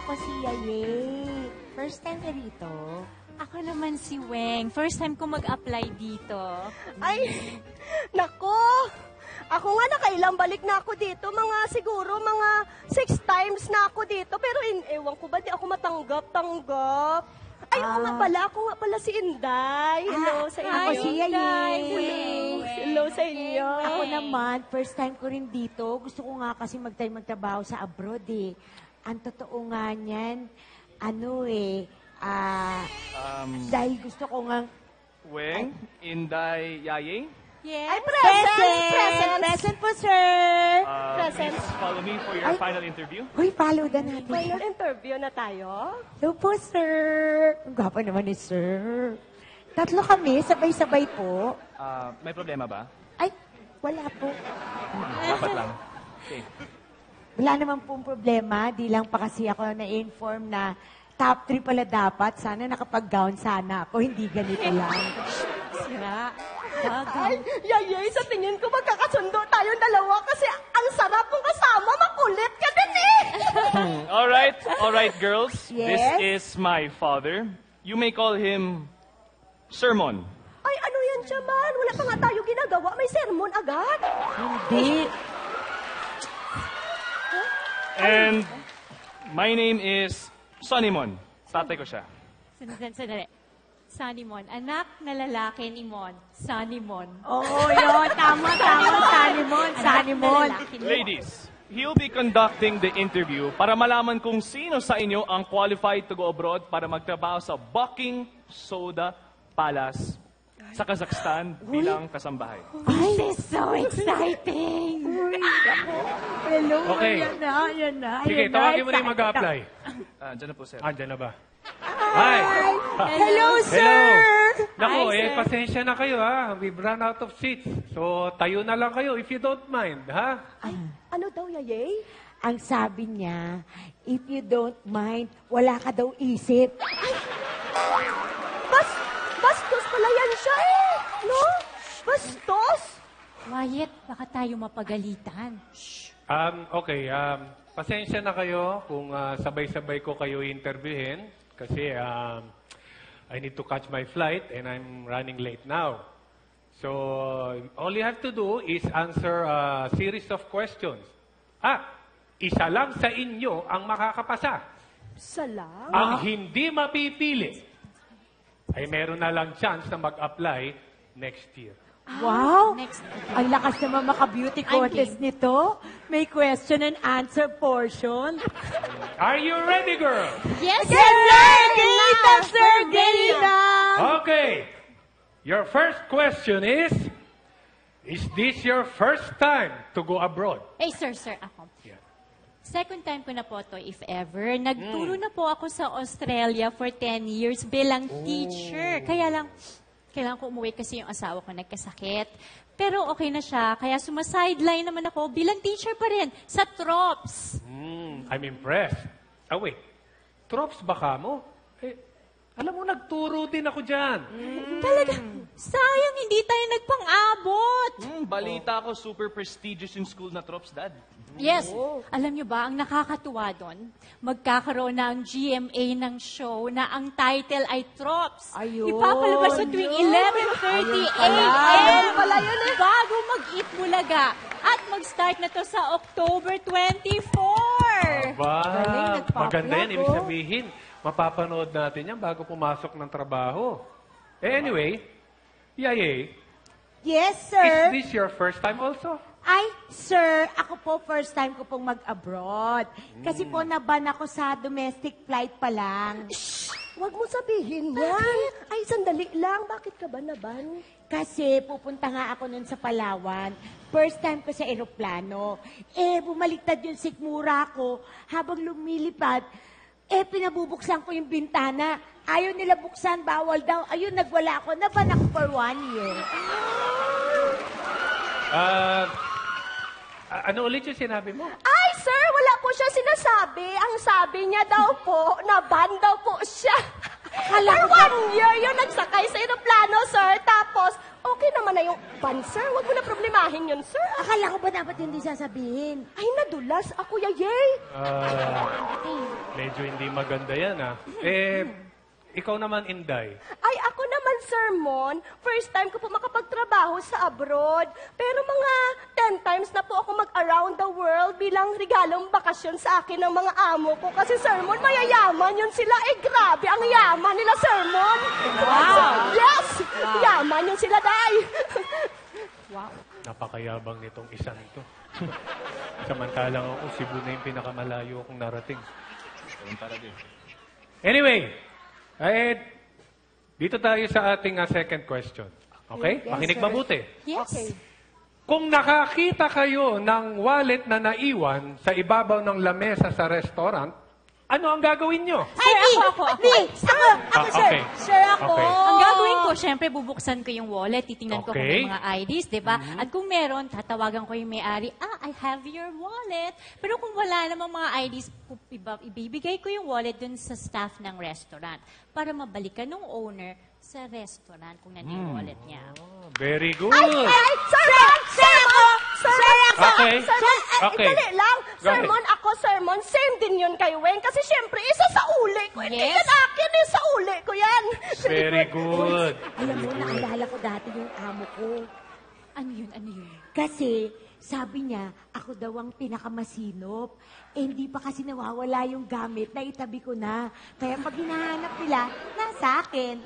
ako si Yaye. First time ka dito? Ako naman si Weng. First time ko mag-apply dito. Ay, nako! Ako nga nakailang balik na ako dito. Siguro mga 6 times na ako dito. Pero ewan ko ba, di ako matanggap-tanggap. Ay, ako nga pala si Inday. Hello sa inyo. Ako si Yaye. Hello sa inyo. Ako naman, first time ko rin dito. Gusto ko nga kasi magtrabaho sa abroad eh. Ang totoo nga niyan, dahil gusto ko nga... Weng, Inday, Yaye. Yes. Ay, present! Present po, sir! Present. Please follow me for your final interview. Hoy, follow na natin. Final interview na tayo. Hello po, sir. Ang gwapo naman ni sir. Tatlo kami, sabay-sabay po. May problema ba? Ay, wala po. Dapat lang. Okay. Wala naman pong problema. Di lang pa kasi ako na-inform na top 3 pala dapat. Sana nakapag-gown sana ako. Hindi ganito lang. Sira. Ay, Yaye, sa tingin ko magkakasundo tayong dalawa kasi ang sarap mong kasama, makulit ka din eh. All right, girls. Yes? This is my father. You may call him Sermon. Ay, ano yan siya man? Wala pa nga tayo ginagawa, may sermon agad. Hindi. And my name is Sonimon. Tatay ko siya. Sandali. Sanimon. Anak na lalaki ni Mon. Sanimon. Oo, yun. Tama. Sanimon. Sanimon. Ladies, he'll be conducting the interview para malaman kung sino sa inyo ang qualified to go abroad para magtrabaho sa Bucking Soda Palace sa Kazakhstan bilang kasambahay. This is so exciting! Hello. Okay. Yan na. Sige, tawagin mo na yung mag-a-apply. Diyan na po, sir. Diyan na ba? Hi! Hello, sir. Naku, Hi, sir. pasensya na kayo ha. We've run out of seats. So, tayo na lang kayo if you don't mind, ha? Ay, ano daw, Yaye? Ang sabi niya, if you don't mind, wala ka daw isip. Bastos pala yan siya eh. No? Bastos? Wyatt, baka tayo mapagalitan. Okay, pasensya na kayo kung sabay-sabay ko kayo interviewin kasi I need to catch my flight and I'm running late now. So, all you have to do is answer a series of questions. Isa lang sa inyo ang makakapasa. Salam. Ang hindi mapipili ay meron na lang chance na mag-apply next year. Wow! Next. Ang lakas naman maka-beauty contest nito. May question and answer portion. Are you ready, girl? Yes, Yes, sir! Ganita, sir! Ganita! Okay. Your first question is this your first time to go abroad? Sir, ako. Yeah. Second time ko na po to, if ever. Nagturo na po ako sa Australia for 10 years bilang teacher. Kaya lang, kailangan ko umuwi kasi yung asawa ko nagkasakit. Pero okay na siya, kaya sumasideline naman ako bilang teacher pa rin sa TROPS. I'm impressed. Wait. Trops ba ka mo? Alam mo, nagturo din ako dyan. Talaga, sayang hindi tayo nagpang-abot. Balita ko, super prestigious yung school na Trops, Dad. Yes. Alam niyo ba, ang nakakatuwa doon, magkakaroon na ang GMA ng show na ang title ay Trops. Ayun. Ipapalabas sa tuwing 11:30 Ayun a.m. bago mag-eat Bulaga. At mag-start na to sa October 24. Ba, nagpa-apply maganda yan. Ibig ko. sabihin, mapapanood natin yan bago pumasok ng trabaho. Anyway, Yaye, Yes, is sir. this your first time also? Ay, sir, ako po first time ko pong mag-abroad. Kasi po naban ako sa domestic flight pa lang. Huwag mo sabihin yan. Ay, sandali lang. Bakit ka ba naban? Kasi pupunta nga ako nun sa Palawan. First time ko sa eroplano. Bumaliktad yung sikmura ko. Habang lumilipad, pinabubuksan ko yung bintana. Ayaw nila buksan, bawal daw. Ayun, nagwala ako. Naban ako for 1 year. Ano ulit yung sinabi mo? Ay, sir, wala po siya sinasabi. Ang sabi niya daw po, naban daw po siya. Kala For ko 1 year yun, nagsakay sa aeroplano, sir. Tapos, Okay naman na yung ban, sir. Huwag mo na problemahin yun, sir. Akala ko ba dapat hindi sasabihin? Ay, nadulas ako, yayay. Medyo hindi maganda yan, ikaw naman, Inday. Ay, ako naman, Sir Mon, first time ko po makapagtrabaho sa abroad. Pero mga 10 times na po ako mag-around the world bilang regalong bakasyon sa akin ng mga amo ko. Kasi, Sir Mon, mayayaman yun sila. Grabe, ang yaman nila, Sir Mon. Wow! Yes! Yaman yun sila, Day. Napakayabang nitong isang to. Samantalang ako, Cebu na yung pinakamalayo akong narating. Anyway, dito tayo sa ating second question. Okay? Yes, Makinig sir. mabuti. Yes. Okay. Kung nakakita kayo ng wallet na naiwan sa ibabaw ng lamesa sa restaurant, ano ang gagawin nyo? Ay, ako. Ako, sir. okay. Sir, ako. Okay. Ang gagawin ko, syempre, bubuksan ko yung wallet, titingnan ko kung Okay. may mga IDs, di ba? At kung meron, tatawagan ko yung may-ari, I have your wallet. Pero kung wala namang mga IDs, ibibigay ko yung wallet dun sa staff ng restaurant para mabalikan ng owner sa restaurant kung nandiyan yung wallet niya. Very good. Ay, Sir Mon! Sir Mon! Sir Mon! Okay. Sir Mon! Okay. Dali lang. Go Sir ahead. Mon, ako, Sir Mon, same din yun kay Weng. Kasi syempre, isa sa uli ko. Hindi Yes. yan akin, sa uli ko yan. Very good. Alam mo, naalala ko dati yung amo ko. Ano yun? Ano yun? Kasi, sabi niya, ako daw ang pinakamasinop. Hindi pa kasi nawawala yung gamit na itabi ko na. Kaya pag hinahanap nila, nasa akin.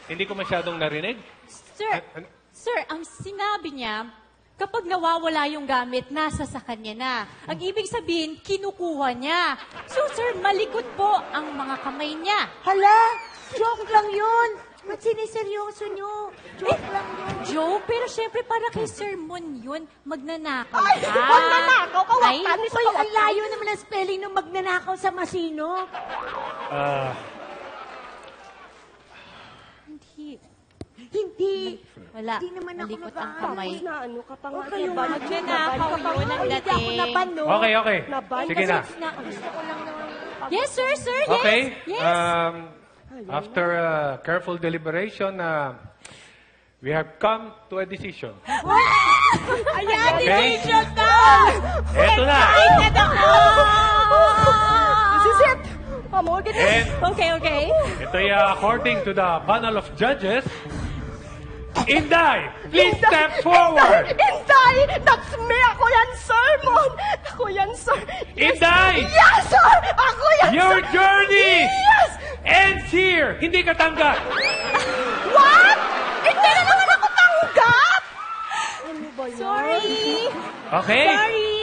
Hindi ko masyadong narinig. Sir, sir, ang sinabi niya, kapag nawawala yung gamit, nasa sa kanya na. Ang ibig sabihin, kinukuha niya. So, sir, malikot po ang mga kamay niya. Hala, joke lang yun. Ba't siniseryoso nyo? Joke lang yun. Joke, pero syempre para kay Sir Mon yun, magnanakaw Ay, ka. magnanakaw ka, Ay, waktan. Uy, ang layo naman ang spelling ng magnanakaw sa masino. hindi. Hindi. Wala. Hindi naman ako Malikot ang nag-aaway. kamay. Na ano ka pa nga. Huwag kayong naban. magnanakaw Naban. yun ang Hindi ako dating. naban, no? Okay. Naban. Sige na. Gusto ko lang naman. Yes, sir, sir, yes. Okay. Yes. After careful deliberation, we have come to a decision. Ayan, Okay. decision na! Eto na. Excited ako! This is it. Pamogin na. And Okay. ito ay according to the panel of judges. Inday, please step forward. Inday! That's me! Ako yan, Sir Mon! Ako yan, Sir! Inday! Yes, Sir! Ako yan, Your Sir! journey Yes! ends here. Hindi ka tanggap. What? Hindi na naman ako tanggap! Ano ba yan? Sorry. Okay? Sorry.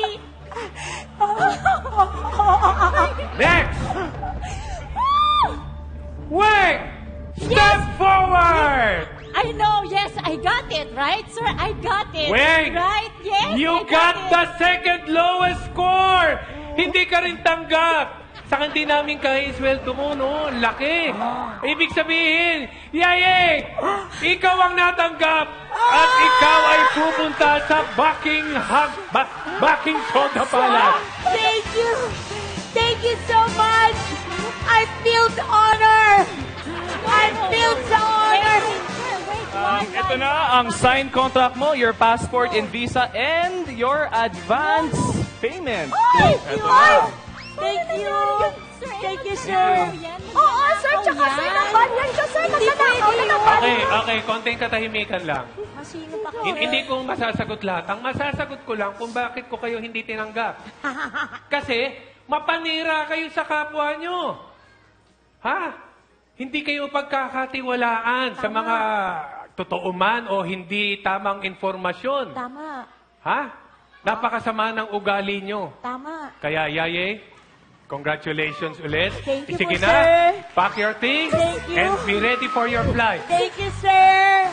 Next. Wait! Step forward! I know, yes, I got it, right, sir? I got it. Wait! Right, yes, You I got it. the second lowest score! Hindi ka rin tanggap! Saka hindi namin kaya sweldo mo, no? Laki! Ibig sabihin, Yayay! Ikaw ang natanggap! At ikaw ay pupunta sa Backing Soda Palace! Thank you. Thank you so much. I feel the honor. I feel the honor. Ito na ang signed contract mo, your passport and visa, and your advance payment. Ito na. Thank you. Thank you, sir. Oo, Sir! Tsaka, Sir, naban yan siya, Sir! Magnanakaw na naban! Okay, konting katahimikan lang. Masino pa ko. Hindi ko masasagot lahat. Ang masasagot ko lang kung bakit ko kayo hindi tinanggap. Kasi, mapanira kayo sa kapwa nyo. Ha? Hindi kayo pagkakatiwalaan sa mga totoo man o hindi tamang informasyon. Tama. Ha? Napakasama ng ugali nyo. Tama. Kaya, Yaye, congratulations ulit. Thank you Sige po, na, sir. pack your things Thank you. and be ready for your flight. Thank you, sir.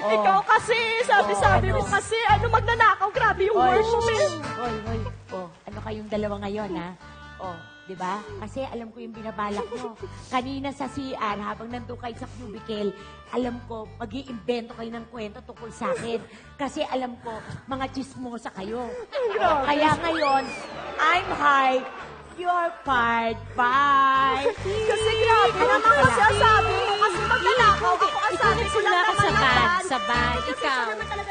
Ikaw kasi, sabi mo kasi, magnanakaw, grabe yung words mo, eh. Hoy. Ano kayong dalawa ngayon, ha? Di ba? Kasi alam ko yung binabalak mo. Kanina sa CR, habang nandun kayo sa cubicle, alam ko, mag-iimbento kayo ng kwento tungkol sa akin. Kasi alam ko, mga chismosa kayo. Kaya ngayon, I'm high, You're fired. Bye. Kasi grabe naman kasi ang sabi mo. Kasi maglalakaw ako. Ang sabi ko lang Nagsimula ka naman sa ng van, van. sa van, Kasi ikaw. siya naman talaga